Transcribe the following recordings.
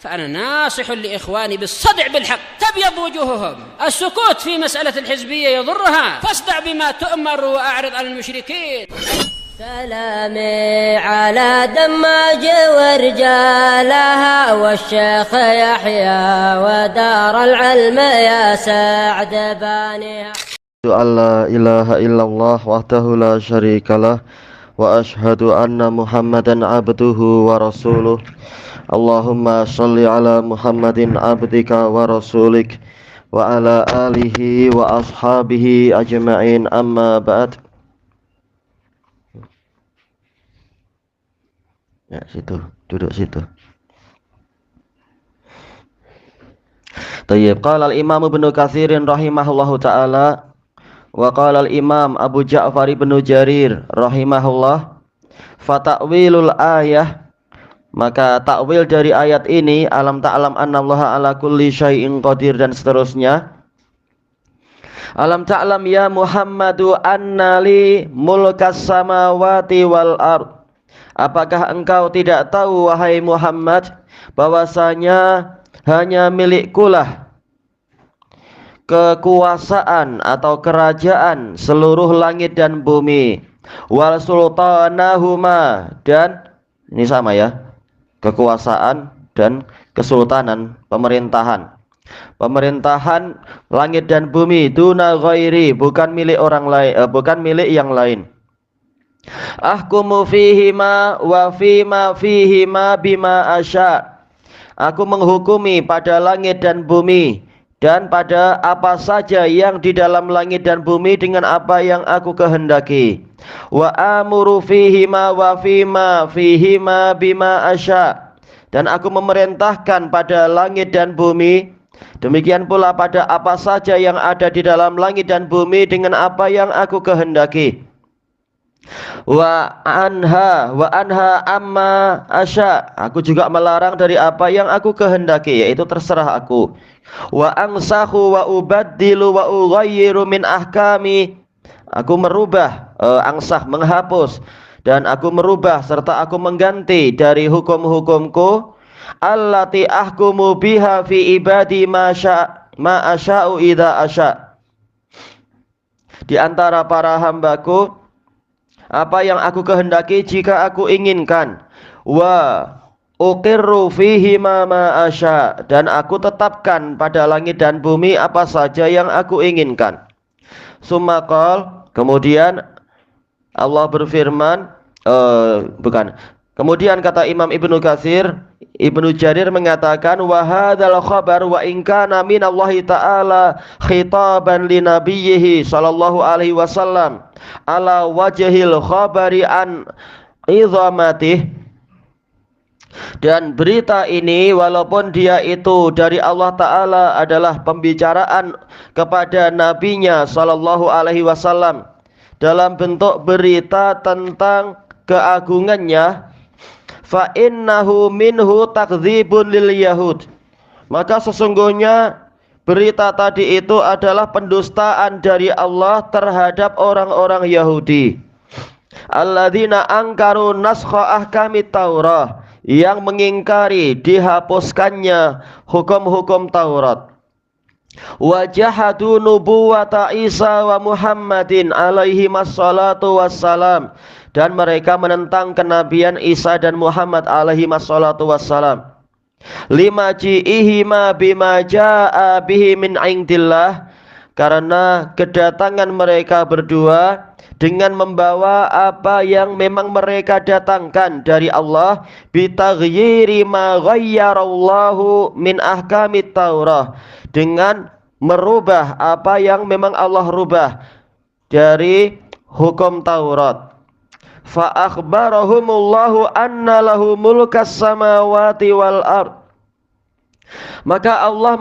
فأنا ناصح لإخواني بالصدع بالحق تبيض وجوههم. السكوت في مسألة الحزبية يضرها، فاصدع بما تؤمر وأعرض عن المشركين. سلامي على دماج ورجالها والشيخ يحيى ودار العلم يا سعد بانيها. لا إله إلا الله وحده لا شريك له وأشهد أن محمدا عبده ورسوله. اللهم صل على محمد عبدك ورسولك وعلى آله وأصحابه أجمعين. أما بعد. Ya, situ, duduk situ. Tayyib. Qala al-Imam Ibnu Katsir rahimahullahu taala wa qala al-Imam Abu Ja'far Ibnu Jarir rahimahullah, fa ta'wilul ayah, maka takwil dari ayat ini, alam ta'lam annallaha ala kulli syai'in qadir, dan seterusnya. Alam ta'lam ya Muhammadu annali mulkas samawati wal ard. Apakah engkau tidak tahu wahai Muhammad bahwasanya hanya milikkulah kekuasaan atau kerajaan seluruh langit dan bumi, wal sultanahuma, dan ini sama ya, kekuasaan dan kesultanan, pemerintahan langit dan bumi, duna ghairi, bukan milik orang lain, bukan milik yang lain. Ahkumu fihima wa fima fihima bima asya. Aku menghukumi pada langit dan bumi dan pada apa saja yang di dalam langit dan bumi dengan apa yang aku kehendaki. Wa amuru fihima wa fima fihima bima asya. Dan aku memerintahkan pada langit dan bumi, demikian pula pada apa saja yang ada di dalam langit dan bumi dengan apa yang aku kehendaki. Wa anha amma asya. Aku juga melarang dari apa yang aku kehendaki, yaitu terserah aku. Wa angsahu wa ubaddilu wa ughayyiru min ahkami. Aku merubah, angsah, menghapus, dan aku merubah serta aku mengganti dari hukum-hukumku, allati ahkumu biha fi ibadi ma asya'u idza asya. Di antara para hambaku, apa yang aku kehendaki jika aku inginkan. Wa uqirru fihi ma asya, dan aku tetapkan pada langit dan bumi apa saja yang aku inginkan. Sumaqal, kemudian Allah berfirman, kemudian kata Imam Ibnu Katsir, Ibnu Jarir mengatakan, wa hadzal khabar wa in kana minallahi ta'ala khitaban li nabiyhi sallallahu alaihi wasallam ala wajhil khabari an idhamatih. Dan berita ini, walaupun dia itu dari Allah Ta'ala, adalah pembicaraan kepada nabinya sallallahu alaihi wasallam dalam bentuk berita tentang keagungannya, fa innahu minhu takdzibun lil yahud, maka sesungguhnya berita tadi itu adalah pendustaan dari Allah terhadap orang-orang Yahudi, alladzina angkaru naskha ahkamit Taurah, yang mengingkari dihapuskannya hukum-hukum Taurat. Wa jahadu nubuwata Isa wa Muhammadin alaihi wassalatu wassalam, dan mereka menentang kenabian Isa dan Muhammad alaihi wassalatu wassalam. Lima ji'ihima bima ja'a bihi min indillah, karena kedatangan mereka berdua dengan membawa apa yang memang mereka datangkan dari Allah, bitaghyiri ma ghayyarallahu min ahkamit Taurah, dengan merubah apa yang memang Allah rubah dari hukum Taurat. Fa akhbarahumullahu anna lahu mulkas samawati wal ard, maka Allah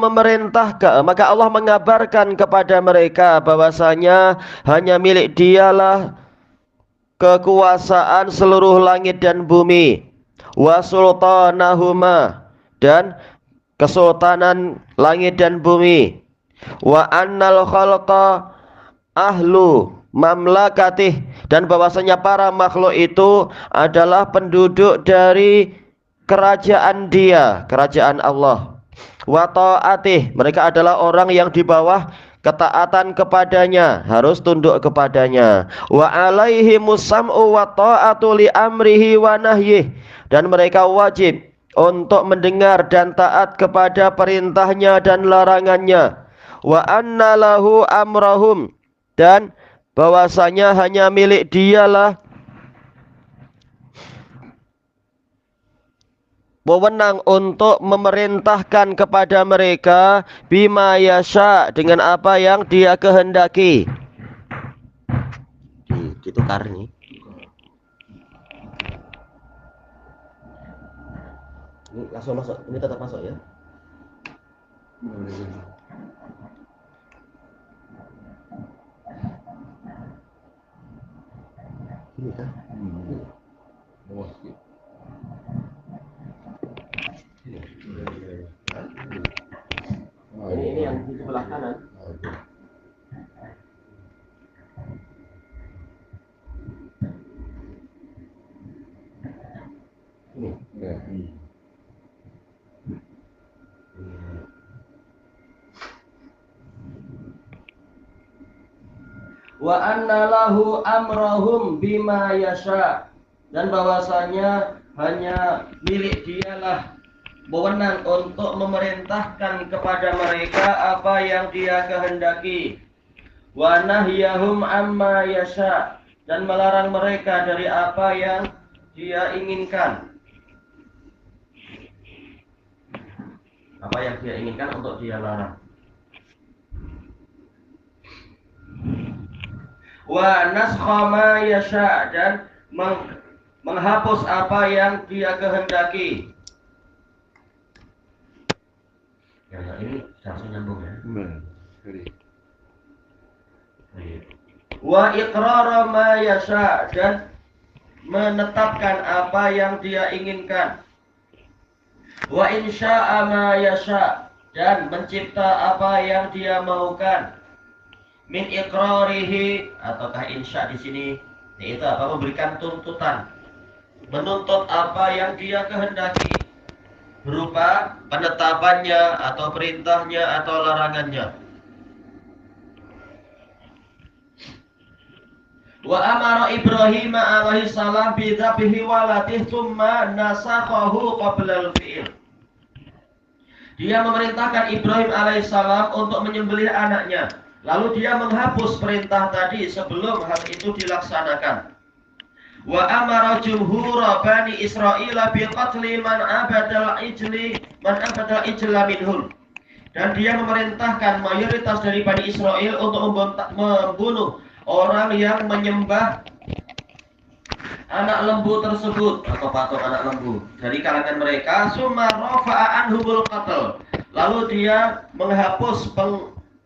mengabarkan kepada mereka bahwasanya hanya milik dialah kekuasaan seluruh langit dan bumi, wa sultanahuma, dan kesultanan langit dan bumi, wa annal khalqa ahlu mamlakatih, dan bahwasanya para makhluk itu adalah penduduk dari kerajaan Dia, kerajaan Allah. Wa ta'atih, mereka adalah orang yang di bawah ketaatan kepadanya, harus tunduk kepadanya. Wa alaihimus sam'u wa ta'atu li amrihi wa nahyih, dan mereka wajib untuk mendengar dan taat kepada perintahnya dan larangannya. Wa anna lahu amrahum, dan bahwasanya hanya milik Dialah wewenang untuk memerintahkan kepada mereka bima yasha, dengan apa yang Dia kehendaki. Ditukar nih. Ini langsung masuk, ini tetap masuk ya. Ini kan? Ini yang di sebelah kanan. Ini. Wa anna lahu amrahum bima yasha, dan bahwasanya hanya milik Dialah wewenang untuk memerintahkan kepada mereka apa yang Dia kehendaki. Wa nahyahum amma yasha, dan melarang mereka dari apa yang Dia inginkan. Apa yang Dia inginkan untuk Dia larang. Wa naskha ma yasha, dan menghapus apa yang Dia kehendaki. Ya, ini langsung nyambung ya. Wa iqrara ma yasha, dan menetapkan apa yang Dia inginkan. Wa insya'a ma yasha, dan mencipta apa yang Dia maukan. Min iqrarihi, ataukah insya di sini yaitu apa, memberikan tuntutan, menuntut apa yang Dia kehendaki berupa penetapannya atau perintahnya atau larangannya. Wa amara Ibrahim alaihi salam bi dzabhi waladih tsumma nasakhahu qabla al-fi'l. Dia memerintahkan Ibrahim alaihissalam untuk menyembelih anaknya, lalu Dia menghapus perintah tadi sebelum hal itu dilaksanakan. Wa amara jumhura bani Israil bi qatli man abadal ijla minhum. Dan Dia memerintahkan mayoritas dari Bani Israel untuk membunuh orang yang menyembah anak lembu tersebut atau patung anak lembu dari kalangan mereka. Summa rafa'a anhumul qatl, lalu Dia menghapus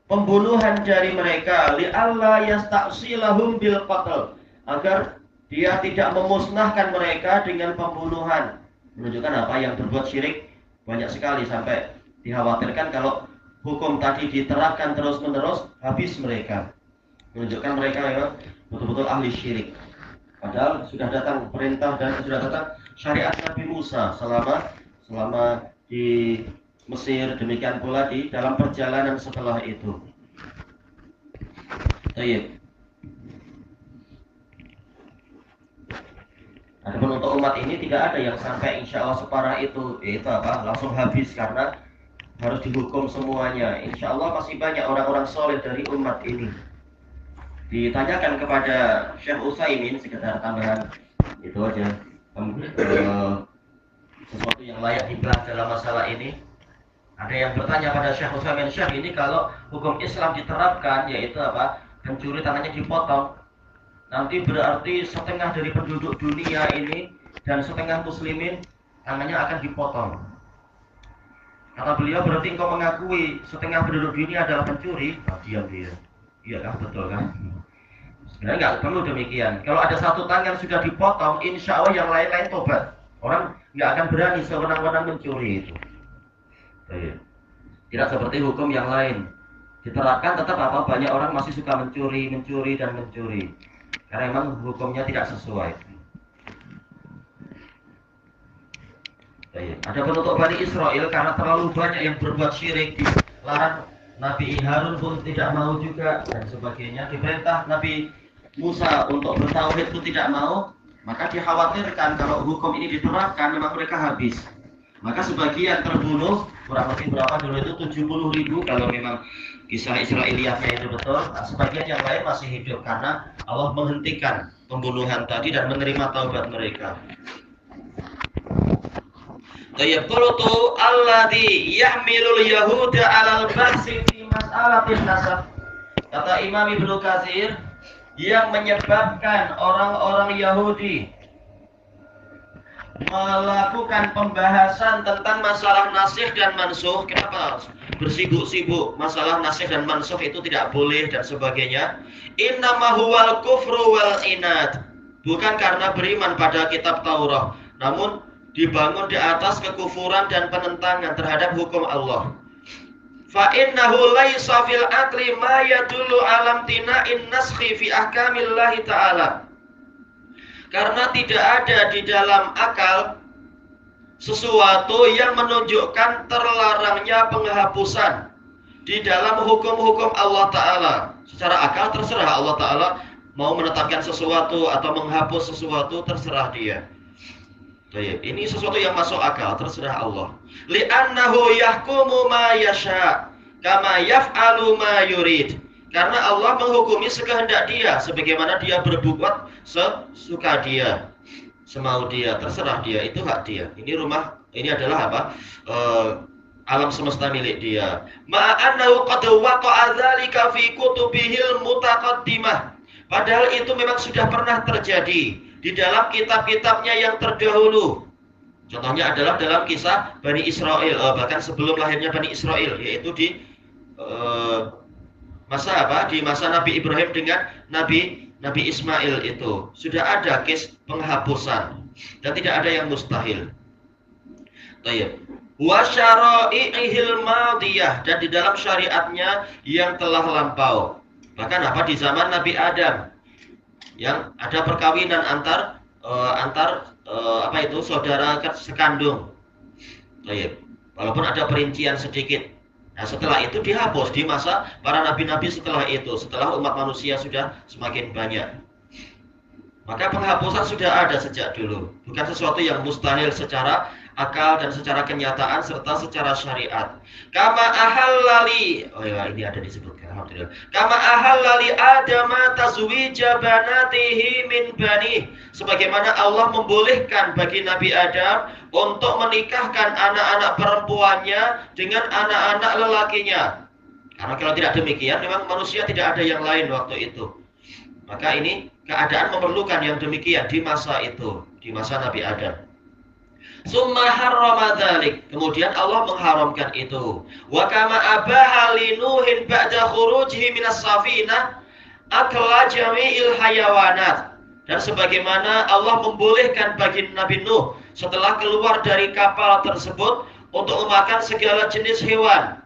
pembunuhan dari mereka, li alla yasta'silahum bil qatl, agar Dia tidak memusnahkan mereka dengan pembunuhan. Menunjukkan apa, yang berbuat syirik banyak sekali, sampai dikhawatirkan kalau hukum tadi diterapkan terus-menerus habis mereka. Menunjukkan mereka memang betul-betul ahli syirik. Padahal sudah datang perintah dan sudah datang syariat Nabi Musa selama di Mesir, demikian pula di dalam perjalanan setelah itu. Baik. Adapun untuk umat ini tidak ada yang sampai insya Allah separah itu, yaitu apa, langsung habis karena harus dihukum semuanya. Insya Allah masih banyak orang-orang soleh dari umat ini. Ditanyakan kepada Syekh Utsaimin, sekedar tambahan itu aja, sesuatu yang layak dibahas dalam masalah ini. Ada yang bertanya pada Syekh Utsaimin, Syekh, ini kalau hukum Islam diterapkan, yaitu apa, pencuri tangannya dipotong, nanti berarti setengah dari penduduk dunia ini dan setengah muslimin tangannya akan dipotong. Kata beliau, berarti engkau mengakui setengah penduduk dunia adalah pencuri? Nah, diam dia. Iya kan, betul kan? Sebenarnya nggak perlu demikian. Kalau ada satu tangan sudah dipotong, insya Allah yang lain-lain tobat. Orang nggak akan berani sewenang-wenang mencuri itu. Tidak seperti hukum yang lain. Diterapkan tetap apa, banyak orang masih suka mencuri dan mencuri. Karena memang hukumnya tidak sesuai. Adapun untuk Bani Israel karena terlalu banyak yang berbuat syirik, dilarang, Nabi Harun pun tidak mau juga dan sebagainya. Diperintah Nabi Musa untuk bertauhid pun tidak mau, maka dikhawatirkan kalau hukum ini diterapkan memang mereka habis. Maka sebagian terbunuh, kurang lebih berapa dulu itu 70.000 kalau memang kisah Israiliyatnya itu betul. Nah, sebagian yang lain masih hidup karena Allah menghentikan pembunuhan tadi dan menerima taubat mereka. Tayyibulutu alladhi yahmilul yahuda alal bahsi fi mas'alatin nasab. Kata Imam Ibnu Katsir, yang menyebabkan orang-orang Yahudi melakukan pembahasan tentang masalah nasikh dan mansukh. Kenapa bersibuk-sibuk masalah nasikh dan mansukh itu tidak boleh dan sebagainya? Innama huwal kufru wal inad. Bukan karena beriman pada kitab Taurat, namun dibangun di atas kekufuran dan penentangan terhadap hukum Allah. Fa innahu laisa fil aqli ma yadullu alam tina'in naskhi fi ahkamillahi ta'ala. Karena tidak ada di dalam akal sesuatu yang menunjukkan terlarangnya penghapusan di dalam hukum-hukum Allah Ta'ala. Secara akal terserah Allah Ta'ala mau menetapkan sesuatu atau menghapus sesuatu, terserah dia. Ini sesuatu yang masuk akal, terserah Allah. Li'annahu yahkumu ma yasha kama yaf'alu ma yurid. Karena Allah menghukumi sekehendak dia, sebagaimana dia berbuat sesuka dia, semau dia, terserah dia, itu hak dia. Ini rumah, ini adalah apa? Alam semesta milik dia. Ma'annahu qad waqa'a dzalika fi kutubihil mutaqaddimah. Padahal itu memang sudah pernah terjadi di dalam kitab-kitabnya yang terdahulu. Contohnya adalah dalam kisah Bani Israel, bahkan sebelum lahirnya Bani Israel, yaitu di masa apa? Di masa Nabi Ibrahim dengan Nabi Ismail itu sudah ada kes penghapusan dan tidak ada yang mustahil. Tayyib. Wa syara'i'ihil madiyah, dan di dalam syariatnya yang telah lampau. Bahkan apa di zaman Nabi Adam yang ada perkawinan antar apa itu saudara sekandung. Tayyib. Walaupun ada perincian sedikit. Nah, setelah itu dihapus di masa para nabi-nabi setelah itu, setelah umat manusia sudah semakin banyak. Maka penghapusan sudah ada sejak dulu, bukan sesuatu yang mustahil secara akal dan secara kenyataan serta secara syariat. Kama ahallali, oh ya, ini ada disebutkan, alhamdulillah. Kama ahallali adama tazwija banatihi min bani, sebagaimana Allah membolehkan bagi Nabi Adam untuk menikahkan anak-anak perempuannya dengan anak-anak lelakinya. Karena kalau tidak demikian, memang manusia tidak ada yang lain waktu itu. Maka ini keadaan memerlukan yang demikian di masa itu, di masa Nabi Adam. Summa harrama dzalik, kemudian Allah mengharamkan itu. Wa kama abaha li Nuhin ba'da khurujihi minas safinah akla jami'il hayawanat. Dan sebagaimana Allah membolehkan bagi Nabi Nuh setelah keluar dari kapal tersebut untuk memakan segala jenis hewan.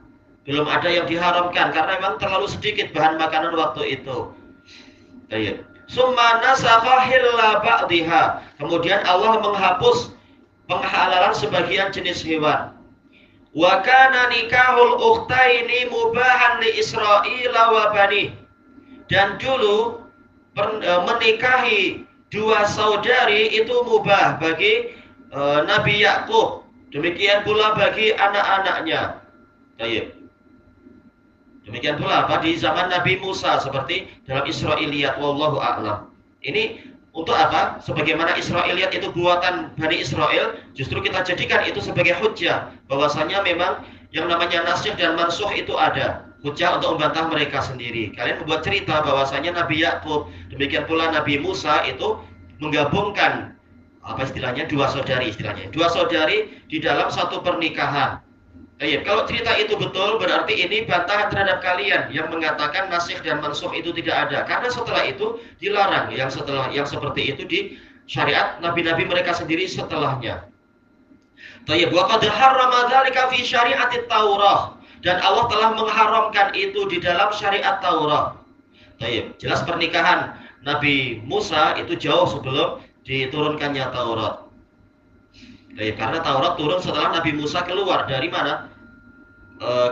Belum ada yang diharamkan karena memang terlalu sedikit bahan makanan waktu itu. Baik. Summa nasakha hilla ba'dihha. Kemudian Allah menghapus penghalalan sebagian jenis hewan. Wa kana nikahul ukhtaini mubahan li Israil wa bani. Dan dulu menikahi dua saudari itu mubah bagi Nabi Yakub. Demikian pula bagi anak-anaknya. Baik. Demikian pula apa di zaman Nabi Musa seperti dalam Israiliyat, wallahu a'lam. Ini untuk apa? Sebagaimana Israiliyat itu buatan Bani Israel, justru kita jadikan itu sebagai hujjah bahwasanya memang yang namanya nasikh dan mansukh itu ada. Hujjah untuk membantah mereka sendiri. Kalian membuat cerita bahwasanya Nabi Yakub, demikian pula Nabi Musa itu menggabungkan apa istilahnya dua saudari di dalam satu pernikahan. Kalau cerita itu betul, berarti ini bantahan terhadap kalian yang mengatakan nasikh dan mansukh itu tidak ada. Karena setelah itu dilarang yang seperti itu di syariat nabi-nabi mereka sendiri setelahnya. Tayyib, wa qad harrama dzalika fi syariatit Taurah, dan Allah telah mengharamkan itu di dalam syariat Taurat. Tayyib, jelas pernikahan Nabi Musa itu jauh sebelum diturunkannya Taurat. Karena Taurat turun setelah Nabi Musa keluar dari mana?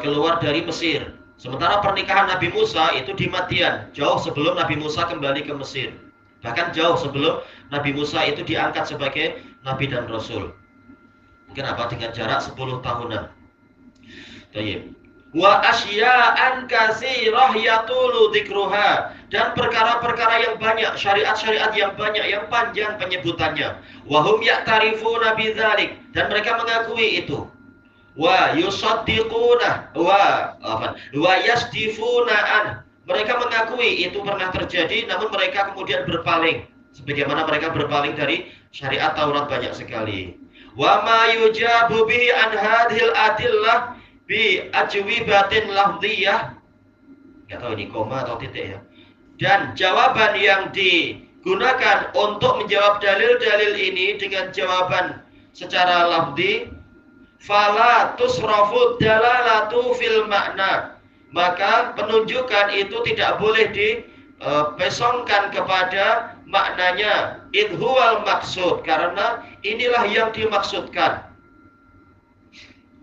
Keluar dari Mesir. Sementara pernikahan Nabi Musa itu di Madian, jauh sebelum Nabi Musa kembali ke Mesir. Bahkan jauh sebelum Nabi Musa itu diangkat sebagai Nabi dan Rasul. Mungkin apa? Dengan jarak 10 tahunan. Wa asya'an katsirah yatulu dzikruha, dan perkara-perkara yang banyak, syariat-syariat yang banyak, yang panjang penyebutannya. Wa hum ya'tarifuna bidzalik, dan mereka mengakui itu. Wa yusaddiquna wa yasdifuna an, mereka mengakui itu pernah terjadi, namun mereka kemudian berpaling, sebagaimana mereka berpaling dari syariat Taurat banyak sekali. Wa ma yujabu bihi an hadhil adillah bi ajwibatin lafdhiyah, enggak tahu ini koma atau titik ya. Dan jawaban yang digunakan untuk menjawab dalil-dalil ini dengan jawaban secara lafzi, fala tusrafu dalalatu fil makna, maka penunjukan itu tidak boleh dipesongkan kepada maknanya, idhuwal maksud, karena inilah yang dimaksudkan.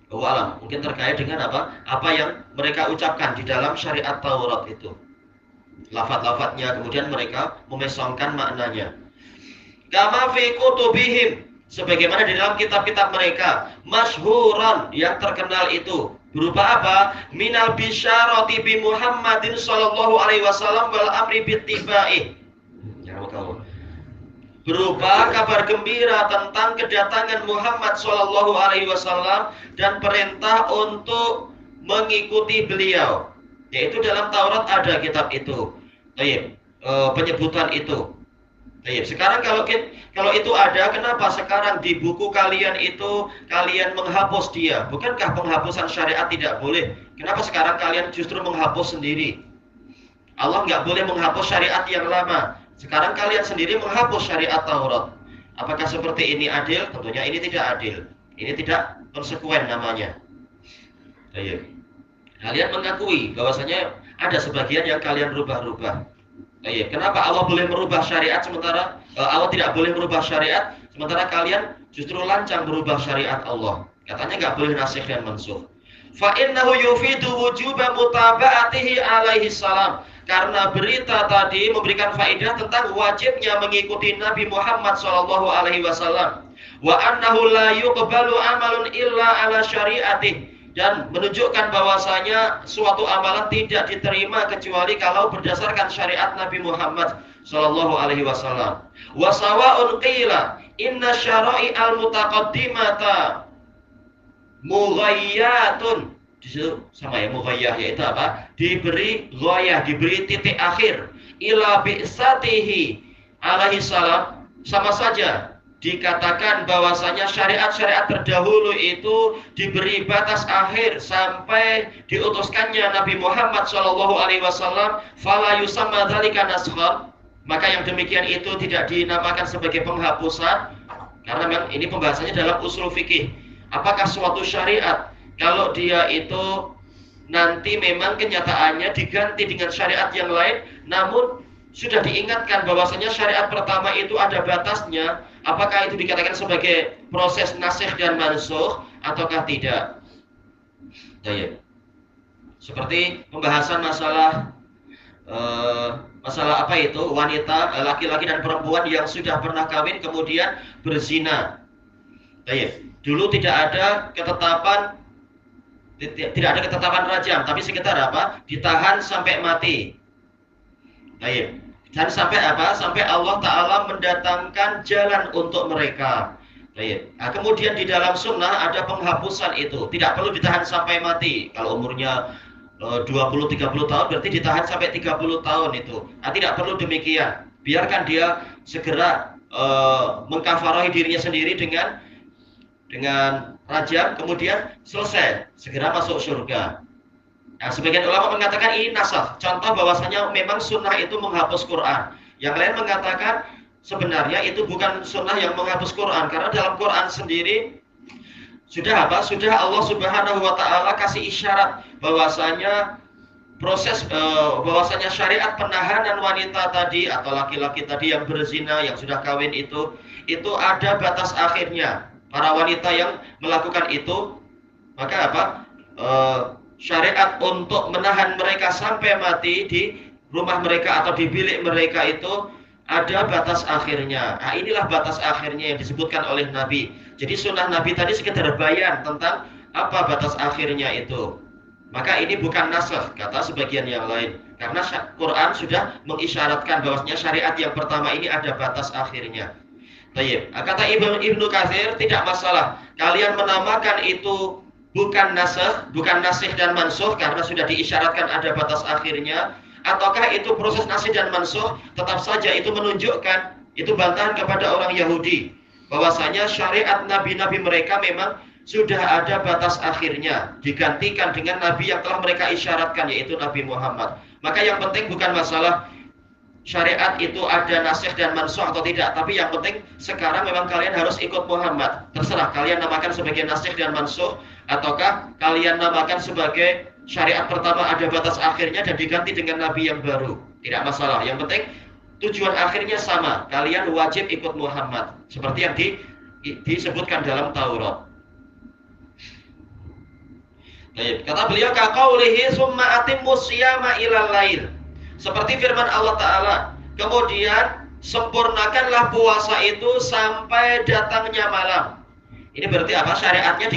Alam, mungkin terkait dengan apa yang mereka ucapkan di dalam syariat Taurat itu, lafaz-lafaznya, kemudian mereka memesongkan maknanya. Kama fi kutubihim, sebagaimana di dalam kitab-kitab mereka, masyhuran, yang terkenal itu berupa apa? Minal bisyarati bi Muhammadin sallallahu alaihi wasallam wal amri bittibaih. Jangan tahu. Berupa kabar gembira tentang kedatangan Muhammad sallallahu alaihi wasallam dan perintah untuk mengikuti beliau. Yaitu dalam Taurat ada kitab itu. Penyebutan itu. Sekarang kalau itu ada, kenapa sekarang di buku kalian itu kalian menghapus dia? Bukankah penghapusan syariat tidak boleh? Kenapa sekarang kalian justru menghapus sendiri? Allah nggak boleh menghapus syariat yang lama. Sekarang kalian sendiri menghapus syariat Taurat. Apakah seperti ini adil? Tentunya ini tidak adil. Ini tidak konsekuen namanya. Kalian mengakui bahwasanya ada sebagian yang kalian rubah-rubah. Kenapa Allah boleh merubah syariat sementara Allah tidak boleh merubah syariat, sementara kalian justru lancang merubah syariat Allah? Katanya nggak boleh nasikh dan mansukh. Fa innahu yufidu wujuba mutaba'atihi alaihi salam. Karena berita tadi memberikan faedah tentang wajibnya mengikuti Nabi Muhammad sallallahu alaihi wasallam. Wa annahu la yuqbalu amalun illa ala syariatih, dan menunjukkan bahwasanya suatu amalan tidak diterima kecuali kalau berdasarkan syariat Nabi Muhammad sallallahu alaihi wasallam. Wa sawa'un qila inna syara'i al-mutaqaddimata mughayyatun. Di situ sama ya, mughayyah, yaitu apa? Diberi ghayah, diberi titik akhir. Ila bi'satihi alaihi salam, sama saja dikatakan bahwasanya syariat-syariat terdahulu itu diberi batas akhir sampai diutuskannya Nabi Muhammad sallallahu alaihi wasallam. Fala yusamma dzalika naskhan, maka yang demikian itu tidak dinamakan sebagai penghapusan, karena memang ini pembahasannya dalam usul fikih. Apakah suatu syariat kalau dia itu nanti memang kenyataannya diganti dengan syariat yang lain, namun sudah diingatkan bahwasanya syariat pertama itu ada batasnya, apakah itu dikatakan sebagai proses nasikh dan mansukh ataukah tidak? Seperti pembahasan masalah apa itu, wanita, laki-laki dan perempuan yang sudah pernah kawin kemudian berzina. Dulu tidak ada ketetapan rajam, tapi sekitar apa? Ditahan sampai mati. Dan sampai apa? Sampai Allah Ta'ala mendatangkan jalan untuk mereka. Nah, kemudian di dalam sunnah ada penghapusan itu. Tidak perlu ditahan sampai mati. Kalau umurnya 20-30 tahun berarti ditahan sampai 30 tahun itu. Nah, tidak perlu demikian. Biarkan dia segera mengkafarahi dirinya sendiri dengan rajam, kemudian selesai, segera masuk surga. Nah, sebagian ulama mengatakan ini nasakh, contoh bahwasanya memang sunnah itu menghapus Quran. Yang lain mengatakan sebenarnya itu bukan sunnah yang menghapus Quran, karena dalam Quran sendiri sudah apa? Sudah Allah Subhanahu wa Ta'ala kasih isyarat bahwasanya bahwasanya syariat penahanan wanita tadi atau laki-laki tadi yang berzina, yang sudah kawin itu ada batas akhirnya. para wanita yang melakukan itu, maka apa? Syariat untuk menahan mereka sampai mati di rumah mereka atau di bilik mereka itu ada batas akhirnya. Nah, inilah batas akhirnya yang disebutkan oleh Nabi. Jadi sunnah Nabi tadi sekedar bayan tentang apa batas akhirnya itu. Maka ini bukan nasakh, kata sebagian yang lain. Karena Quran sudah mengisyaratkan bahwasanya syariat yang pertama ini ada batas akhirnya. Baik. Kata Ibnu Katsir, tidak masalah. Kalian menamakan itu bukan nasakh, bukan nasikh dan mansukh karena sudah diisyaratkan ada batas akhirnya. Ataukah itu proses nasikh dan mansukh, tetap saja itu menunjukkan, itu bantahan kepada orang Yahudi. Bahwasanya syariat nabi-nabi mereka memang sudah ada batas akhirnya, digantikan dengan nabi yang telah mereka isyaratkan, yaitu Nabi Muhammad. Maka yang penting bukan masalah syariat itu ada nasikh dan mansukh atau tidak, tapi yang penting sekarang memang kalian harus ikut Muhammad. Terserah kalian namakan sebagai nasikh dan mansukh, ataukah kalian namakan sebagai syariat pertama ada batas akhirnya dan diganti dengan nabi yang baru. Tidak masalah, yang penting tujuan akhirnya sama, kalian wajib ikut Muhammad, seperti yang disebutkan dalam Taurat. Kata beliau, kaqaulihi summa atimmus siyama ilal lail. Seperti firman Allah Ta'ala, kemudian sempurnakanlah puasa itu sampai datangnya malam. Ini berarti apa? Syariatnya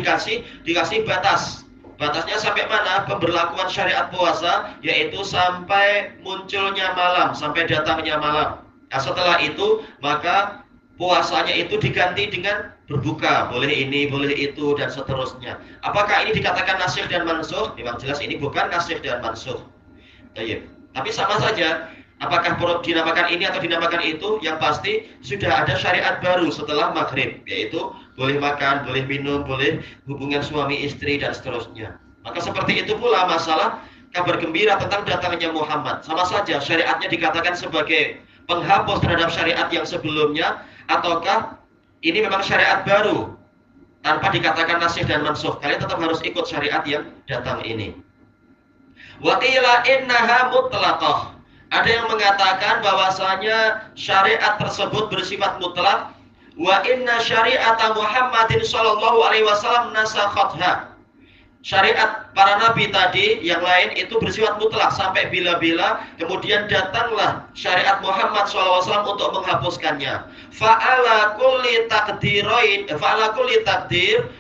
dikasih batas. Batasnya sampai mana? Pemberlakuan syariat puasa, yaitu sampai munculnya malam, sampai datangnya malam. Nah, setelah itu, maka puasanya itu diganti dengan berbuka, boleh ini, boleh itu, dan seterusnya. Apakah ini dikatakan nasikh dan mansukh? Memang jelas ini bukan nasikh dan mansukh. Tapi sama saja, apakah dinamakan ini atau dinamakan itu, yang pasti sudah ada syariat baru setelah maghrib, yaitu boleh makan, boleh minum, boleh hubungan suami istri, dan seterusnya. Maka seperti itu pula masalah kabar gembira tentang datangnya Muhammad. Sama saja, syariatnya dikatakan sebagai penghapus terhadap syariat yang sebelumnya, ataukah ini memang syariat baru tanpa dikatakan nasikh dan mansukh. Kalian tetap harus ikut syariat yang datang ini. Wa qila innaha mutlaqah. Ada yang mengatakan bahwasanya syariat tersebut bersifat mutlak. Wa inna syari'ata Muhammadin sallallahu alaihi wasallam nasakhatha. Syariat para nabi tadi yang lain itu bersifat mutlak sampai bila-bila, kemudian datanglah syariat Muhammad SAW untuk menghapuskannya. Fa'ala kulli takdir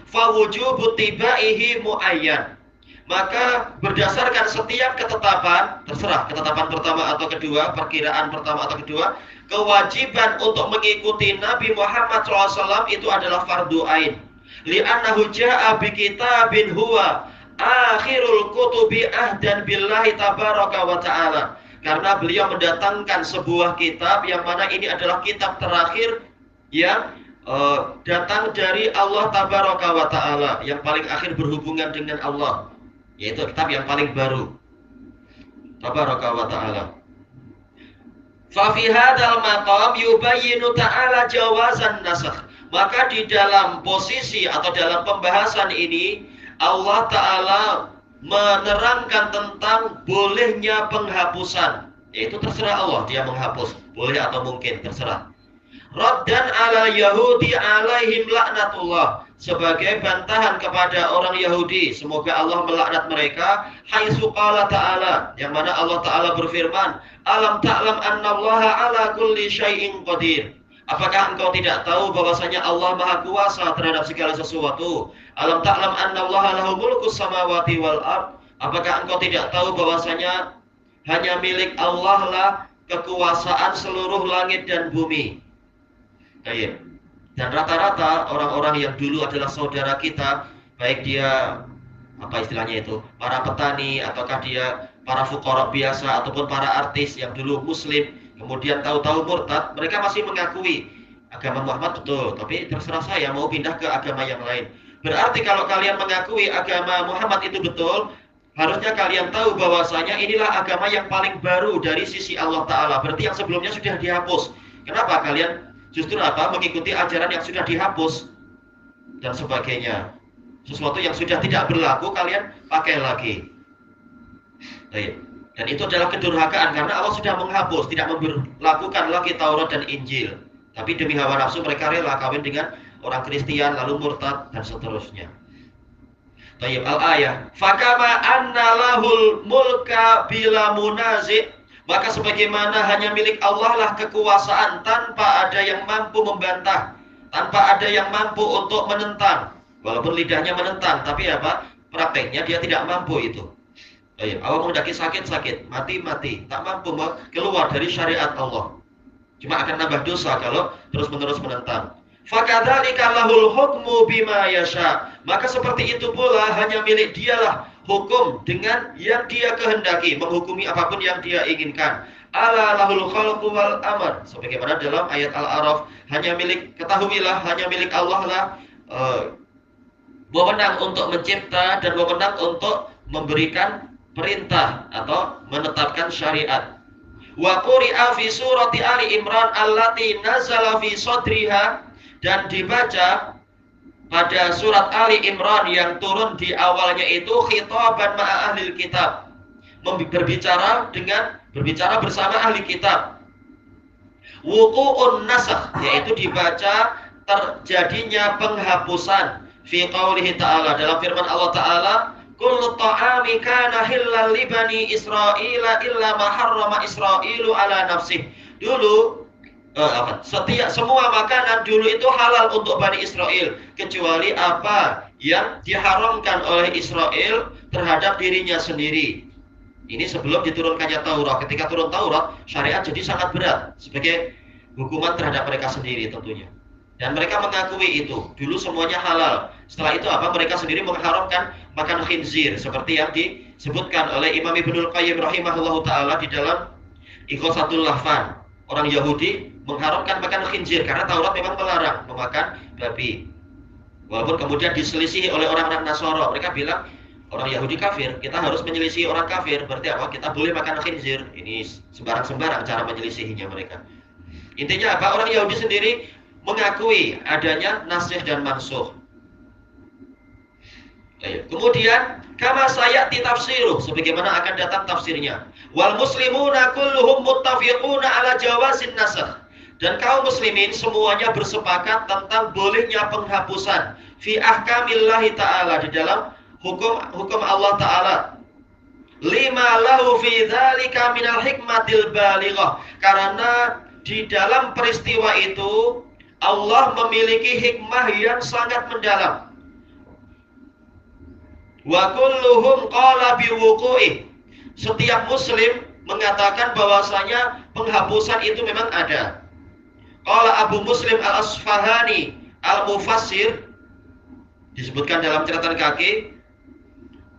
fawujubu tibaihi muayyan. Maka berdasarkan setiap ketetapan, terserah ketetapan pertama atau kedua, perkiraan pertama atau kedua, kewajiban untuk mengikuti Nabi Muhammad SAW itu adalah fardu ain. Li'annahu ja'a bi kitabin huwa akhirul kutubi ahdan billahi tabaraka wa ta'ala. Karena beliau mendatangkan sebuah kitab yang mana ini adalah kitab terakhir yang datang dari Allah tabaraka wa ta'ala, yang paling akhir berhubungan dengan Allah, yaitu kitab yang paling baru, tabaraka wa ta'ala. Fa fi hadzal maqam yubayyinu ta'ala jawazan nasakh. Maka di dalam posisi atau dalam pembahasan ini Allah Ta'ala menerangkan tentang bolehnya penghapusan, yaitu terserah Allah, dia menghapus, boleh atau mungkin, terserah. Raddan ala Yahudi alaihim laknatullah, sebagai bantahan kepada orang Yahudi, semoga Allah melaknat mereka. Haitsu qala ta'ala, yang mana Allah Ta'ala berfirman, alam ta'lam annallaha ala kulli syai'in qadir. Apakah engkau tidak tahu bahwasanya Allah Maha Kuasa terhadap segala sesuatu? Alam ta'lam annallaha lahu mulkus samawati wal ard. Apakah engkau tidak tahu bahwasanya hanya milik Allah lah kekuasaan seluruh langit dan bumi? Dan rata-rata orang-orang yang dulu adalah saudara kita, baik dia apa istilahnya itu, para petani, ataukah dia para fuqara biasa, ataupun para artis yang dulu muslim, kemudian tahu-tahu murtad, mereka masih mengakui agama Muhammad betul, tapi terserah saya mau pindah ke agama yang lain. Berarti kalau kalian mengakui agama Muhammad itu betul, harusnya kalian tahu bahwasanya inilah agama yang paling baru dari sisi Allah Ta'ala. Berarti yang sebelumnya sudah dihapus. Kenapa kalian justru mengikuti ajaran yang sudah dihapus dan sebagainya? Sesuatu yang sudah tidak berlaku kalian pakai lagi. Dan itu adalah kedurhakaan karena Allah sudah menghapus, tidak memperlakukan lagi Taurat dan Injil. Tapi demi hawa nafsu mereka rela kawin dengan orang Kristen lalu murtad dan seterusnya. Tayyib al-ayah. Fakama anna lahul mulka bila munazi'. Maka sebagaimana hanya milik Allah lah kekuasaan tanpa ada yang mampu membantah, tanpa ada yang mampu untuk menentang. Walaupun lidahnya menentang, tapi apa? Prakteknya dia tidak mampu itu. Tayyib. Awak menghendaki sakit, mati, tak mampu keluar dari syariat Allah. Cuma akan nambah dosa kalau terus-menerus menentang. Fakadzalika lahul hukmu bima yasha. Maka seperti itu pula hanya milik dialah hukum dengan yang dia kehendaki, menghukumi apapun yang dia inginkan. Ala lahul khalqu wal amr. Sebagaimana dalam ayat Al-A'raf, ketahuilah hanya milik Allah lah wewenang untuk mencipta dan wewenang untuk memberikan perintah atau menetapkan syariat. Wa quri'a fi surati Ali Imran allati nazala fi sadriha. Dan dibaca pada surat Ali Imran yang turun di awalnya itu khitaban ma'a ahlil kitab, berbicara bersama ahli kitab. Wuqu'un nasakh, yaitu dibaca terjadinya penghapusan fi qaulihi ta'ala, dalam firman Allah ta'ala, kullu ta'ami kana hillal li bani Israila illa ma harrama Israilu ala nafsih. Dulu semua makanan dulu itu halal untuk Bani Israel, kecuali apa yang diharamkan oleh Israel terhadap dirinya sendiri. Ini sebelum diturunkannya Taurat. Ketika turun Taurat, syariat jadi sangat berat sebagai hukuman terhadap mereka sendiri tentunya. Dan mereka mengakui itu. Dulu semuanya halal. Setelah itu apa? Mereka sendiri mengharamkan makan khinzir, seperti yang disebutkan oleh Imam Ibnul Qayyim rahimahullahu ta'ala di dalam Ighatsatul Lahfan. Orang Yahudi mengharamkan makan khinzir karena Taurat memang melarang memakan babi. Walaupun kemudian diselisihi oleh orang-orang Nasara, mereka bilang orang Yahudi kafir, kita harus menyelisihi orang kafir. Berarti apa? Kita boleh makan khinzir. Ini sembarang-sembarang cara menyelisihinya mereka. Intinya apa? Orang Yahudi sendiri mengakui adanya nasikh dan mansukh. Kemudian kama sayati tafsiruh, sebagaimana akan datang tafsirnya. Wal muslimuna kulluhum muttafiquna ala jawazin nasakh. Dan kaum muslimin semuanya bersepakat tentang bolehnya penghapusan fi ahkamillahi ta'ala, di dalam hukum Allah ta'ala. Lima lahu fi dzalika minal hikmatil balighah. Karena di dalam peristiwa itu Allah memiliki hikmah yang sangat mendalam. Wa kulluhum qala biwuqu'i. Setiap muslim mengatakan bahwasanya penghapusan itu memang ada. Qala Abu Muslim Al-Asfahani Al-Mufassir, disebutkan dalam catatan kaki,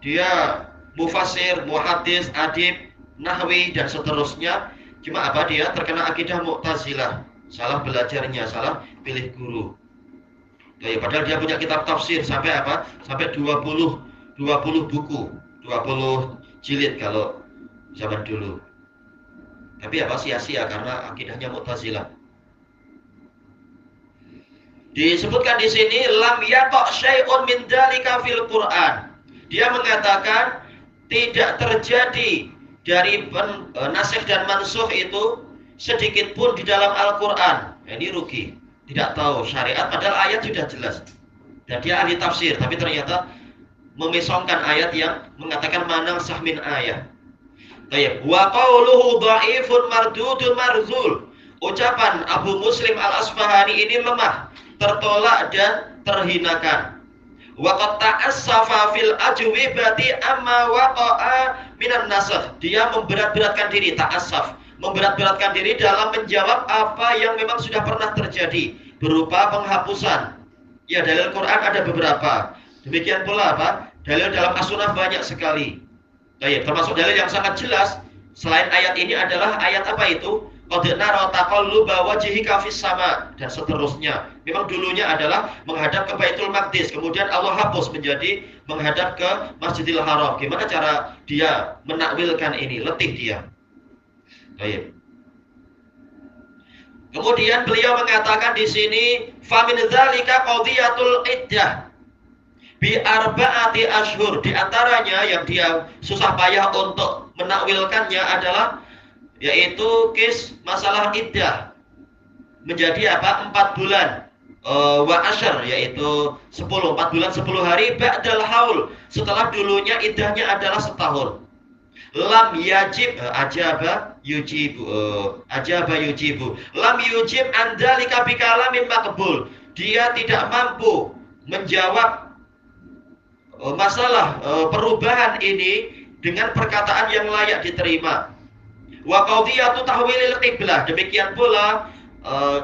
dia mufassir, muhaddis, adib, nahwi dan seterusnya. Cuma apa? Dia terkena akidah Mu'tazilah, salah belajarnya, salah pilih guru. Padahal dia punya kitab tafsir sampai apa? Sampai 20 buku, 20 jilid kalau zaman dulu. Tapi apa? Sia-sia karena akidahnya Mu'tazilah. Disebutkan di sini lam yaqa' syai'un min dzalika fil Qur'an. Dia mengatakan tidak terjadi dari nasikh dan mansukh itu sedikit pun di dalam Al-Qur'an. Ini rugi, tidak tahu syariat padahal ayat sudah jelas. Dan dia ahli tafsir, tapi ternyata memesongkan ayat yang mengatakan manansakh min ayat. Baik, wa qauluhu dha'ifun mardudun marzul. Ucapan Abu Muslim Al-Asfahani ini lemah, tertolak dan terhinakan. Wa qad ta'assafa fil ajwibati amma waqa'a minan nasakh. Dia memberat-beratkan diri, ta'assaf, memberat-beratkan diri dalam menjawab apa yang memang sudah pernah terjadi berupa penghapusan. Ya, dalil Quran ada beberapa. Demikian pula apa? Dalil dalam as-sunnah banyak sekali. Baik, termasuk dalil yang sangat jelas selain ayat ini adalah ayat apa itu? Qad nara taqalluba wajhika fis sama dan seterusnya. Memang dulunya adalah menghadap ke Baitul Maqdis, kemudian Allah hapus menjadi menghadap ke Masjidil Haram. Gimana cara dia menakwilkan ini? Letih dia. Baik. Kemudian beliau mengatakan di sini famin dzalika qadiyatul iddah bi arba'ati ashhur. Di antaranya yang dia susah payah untuk menakwilkannya adalah yaitu masalah iddah menjadi apa? 4 bulan. wa asyar, yaitu 4 bulan 10 hari ba'dal haul, setelah dulunya iddahnya adalah setahun. Lam yajib ajaba yujibu lam yujib andalika bikalamin maqbul, dia tidak mampu menjawab masalah perubahan ini dengan perkataan yang layak diterima. Wa qadhiyatu tahwilil qiblah, demikian pula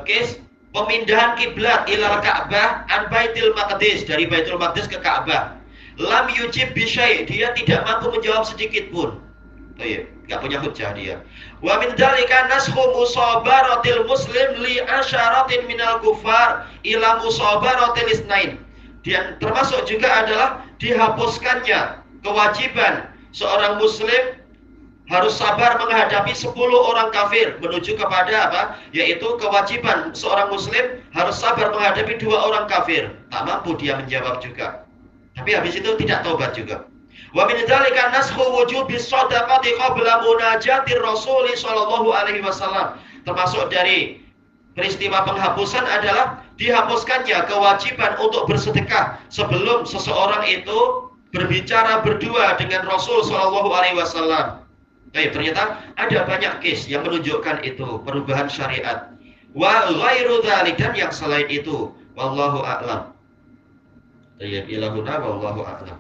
case pemindahan kiblat ilal Ka'bah an Baitul Maqdis, dari Baitul Maqdis ke Ka'bah. Lam yujib bisyai, dia tidak mampu menjawab sedikit pun. Oh iya, enggak punya hujjah dia. Wa min dzalika nasxu musabaratil muslim li asyaratin minal kufar ila musabaratil isnain. Dan termasuk juga adalah dihapuskannya kewajiban seorang muslim harus sabar menghadapi 10 orang kafir, menuju kepada apa? Yaitu kewajiban seorang muslim harus sabar menghadapi 2 orang kafir. Tak mampu dia menjawab juga. Tapi habis itu tidak taubat juga. Wa min dzalika nasxu wujubis shadaqati qabla munajatir Rasul sallallahu alaihi wasallam. Termasuk dari peristiwa penghapusan adalah dihapuskannya kewajiban untuk bersedekah sebelum seseorang itu berbicara berdua dengan Rasul sallallahu alaihi wasallam. Baik, ternyata ada banyak case yang menunjukkan itu perubahan syariat. Wa ghairu dzalik, dan yang selain itu, wallahu a'lam. Tayyib ilahuna wallahu a'lam.